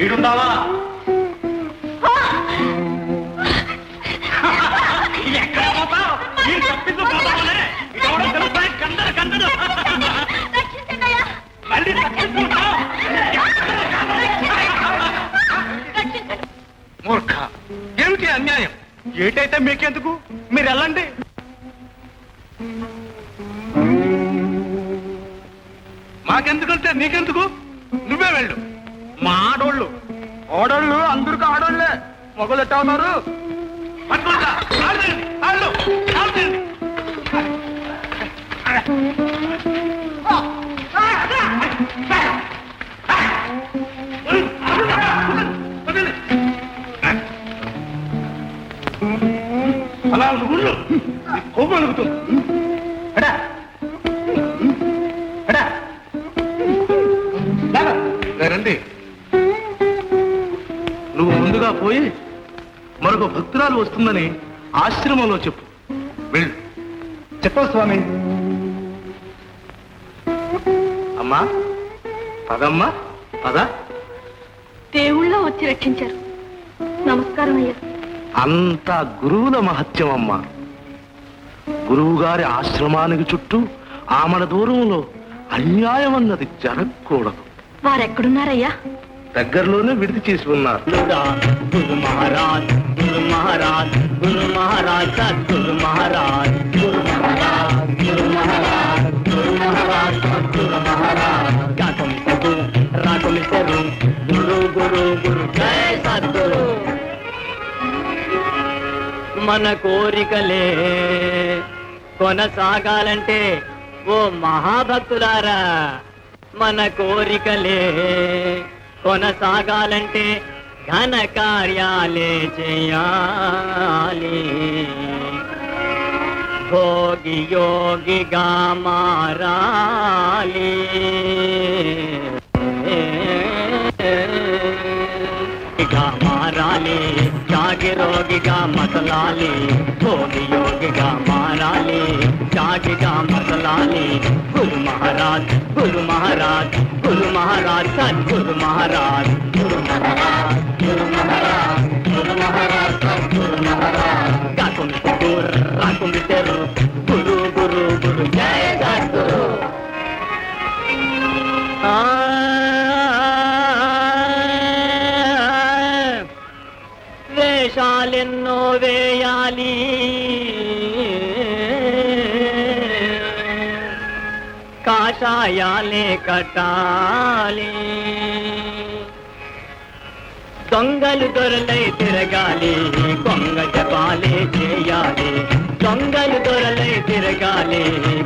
ఈడుండావా? మూర్ఖ, ఏమిటి అన్యాయం? ఏటైతే మీకెందుకు, మీరు వెళ్ళండి. మాకెందుకంటే నీకెందుకు, నువ్వే వెళ్ళు. మా ఆడోళ్ళు అందరికీ ఆడోళ్లే, మొగలు ఎట్టా ఉన్నారు? అలా ఊళ్ళు కోపం అడుగుతుంది. రండి, నువ్వు ముందుగా పోయి మరొక భక్తురాలు వస్తుందని ఆశ్రమంలో చెప్పు. వెళ్ళు. చెప్పవు స్వామి. అమ్మా పదమ్మా, పద. దేవుళ్ళో వచ్చి రక్షించారు. నమస్కారం అయ్యా. అంతా గురువుల మహత్యం అమ్మా. గురువు గారి ఆశ్రమానికి చుట్టూ ఆమడ దూరంలో అన్యాయం అన్నది జరగకూడదు. వారెక్కడున్నారయ్యా? దగ్గరలోనే విడిది చేసి ఉన్నారు. గురు మహారాజ్, గురు మహారాజ్, గురు మహారాజ్, సద్గురు మహారాజ్, గురు మహారాజ్, గురు మహారాజ్, గురు మహారాజ్, సద్గురు మహారాజ్. కాకమిసరు రాకమిసరు, గురు గురు గురు జయ సద్గురు. మన కోరికలే కొనసాగాలంటే ఓ మహాభక్తులారా, మన కోరికలే కొనసాగాలంటే ఘన కార్యాలే చేయాలి. భోగి యోగిగా మారాలి. మారాలి, జాగి రోగిగా మసలాలి. భోగి యోగిగా మారాలి, జాగిగా మసలాలి. గురు మహారాజ్, గురు మహారాజ్, గురు మహారాజ్, సద్గురు మహారాజ్, గురు మహారాజ్, గురు మహారాజ్, గురు మహారాజ్, సద్గురు మహారాజ్. రాకుమిసరు, గురు గురు గురు జయ సద్గురు. వేషాలెన్నో వేయాలి, కాషాయాలే కట్టాలి. దొంగలు దొరలై తిరగాలి, కొంగ జపాలే చేయాలి. దొంగలు దొరలై తిరగాలి,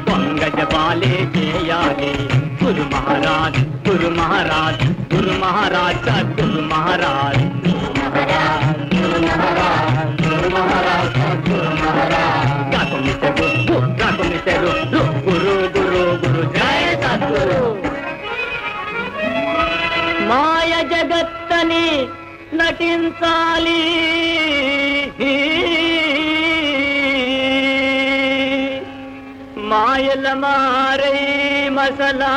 కొంగ జపాలే చేయాలి. గురు మహారాజ్, గురు మహారాజ్, గురు మహారాజ్, సద్గురు మహారాజ్, గురు మహారాజ్, గురు మహారాజ్, గురు మహారాజ్, సద్గురు మహారాజ్. కాకుమిసరు, గురు గురు గురు జయ సద్గురు. మాయ జగత్తని నటించాలి, మాయల మారై మసలాలి.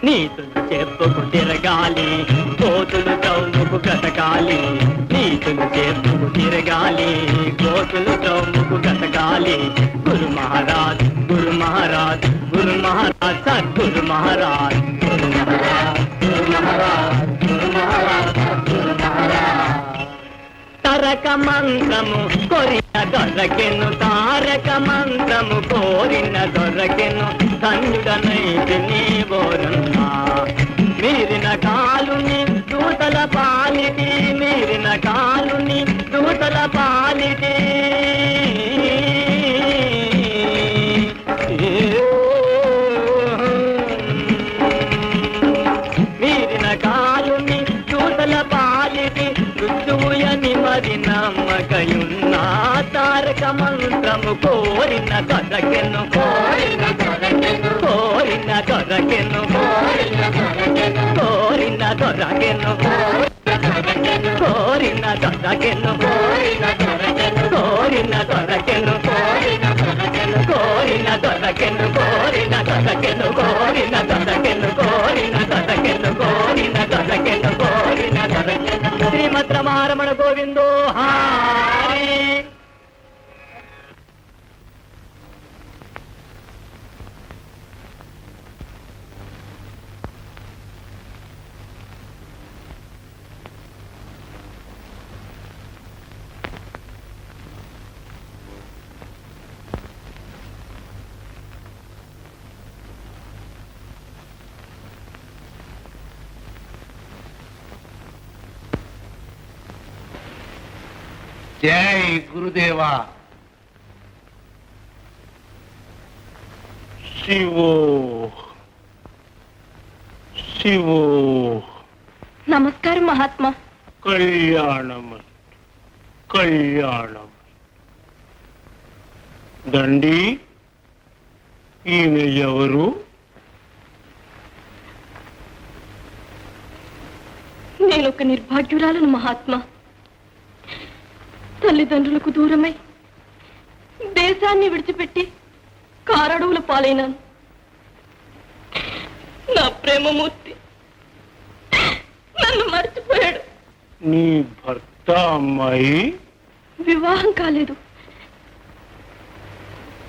నీతులు చెప్పుకు తిరగాలి, కోతులు చౌముకు కటకాలి. నీతులు చెప్పుకు తిరగాలి, కోతులు చౌముకు కటకాలి. గురు మహారాజ్, గురు మహారాజ్, గురు మహారాజ్, సద్గురు మహారాజ్, గురు మహారాజ్, గురు మహారాజ్, గురు మహారాజ్, సద్గురు మహారాజ్. తరక మంత్రము కొరిన దొరకెను, తారక మంత్రము కోరిన దొరకెను. ధన్యుడనైతి నీ బోరన్నా, మీరిన కాలుని దూతల పాలిటి, మీరిన కాలుని దూతల పాలిటి. మీరిన కాలుని దూతల పాలిటి, రుజువుయని మరి నమ్మకయున్నా. తారక మంత్రము కోరిన దొరకెను, కోరిన దొరకెను, కోరిన దొరకెను. కోరిన దొరకెను కోరిన దొరకెను కోరిన దొరకెను కోరిన దొరకెను కోరిన దొరకెను కోరిన దొరకెను కోరిన దొరకెను కోరిన దొరకెను కోరిన దొరకెను కోరిన దొరకెను శ్రీమద్ రమారమణ గోవిందో హారే. జై గురుదేవా. శివో శివో. నమస్కారం మహాత్మా. కళ్యాణం కళ్యాణం. దండి, ఈమె ఎవరు? నేనొక నిర్భాగ్యురాలను మహాత్మా. తల్లిదండ్రులకు దూరమై దేశాన్ని విడిచిపెట్టి కారడవుల పాలైనాను. నా ప్రేమమూర్తి నన్ను మర్చిపోయాడు. నీ భర్త అమ్మాయి? వివాహం కాలేదు,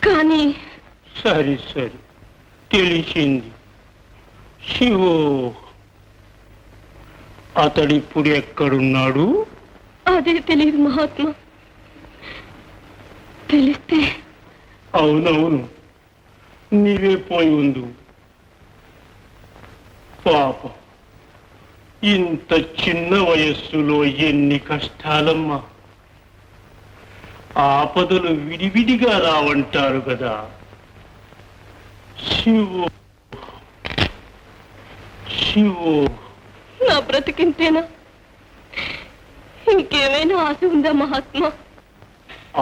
కానీ సరి సరి తెలిసింది. శివో, అతడిప్పుడు ఎక్కడున్నాడు? అదే తెలియదు మహాత్మా. తెలిస్తే అవునవును, నీవే పోయి ఉండు. పాపం, ఇంత చిన్న వయస్సులో ఎన్ని కష్టాలమ్మా. ఆపదలు విడివిడిగా రావంటారు కదా. శివో శివో. నా బ్రతికింతేనా? ఇంకేమైనా ఆశ ఉందా మహాత్మా?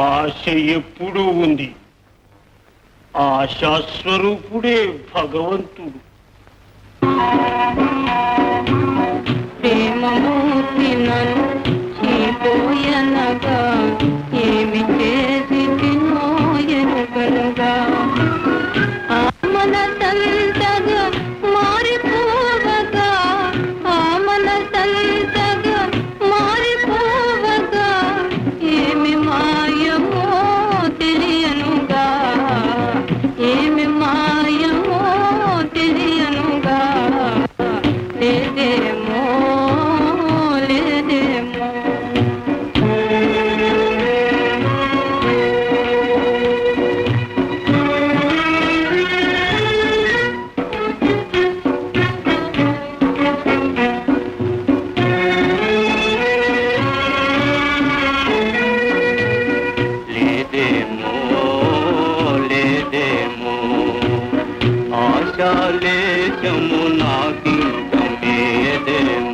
ఆశ ఎప్పుడూ ఉంది. ఆశాస్వరూపుడే భగవంతుడు. ప్రేమమూర్తి నన్ను చీపోయనగా ఏమి చేసి తినోయనుగనుగా మనసంతగా మారిపోవగా మనసంతగా మారిపోవగా ఏమి మాయమో తెలియనుగా ఏమి మాయమో తెలియనుగా లేదేమో లేదేమో. లేదేమో లేదేమో ఆశాలేశము నాకింక లేదేమో.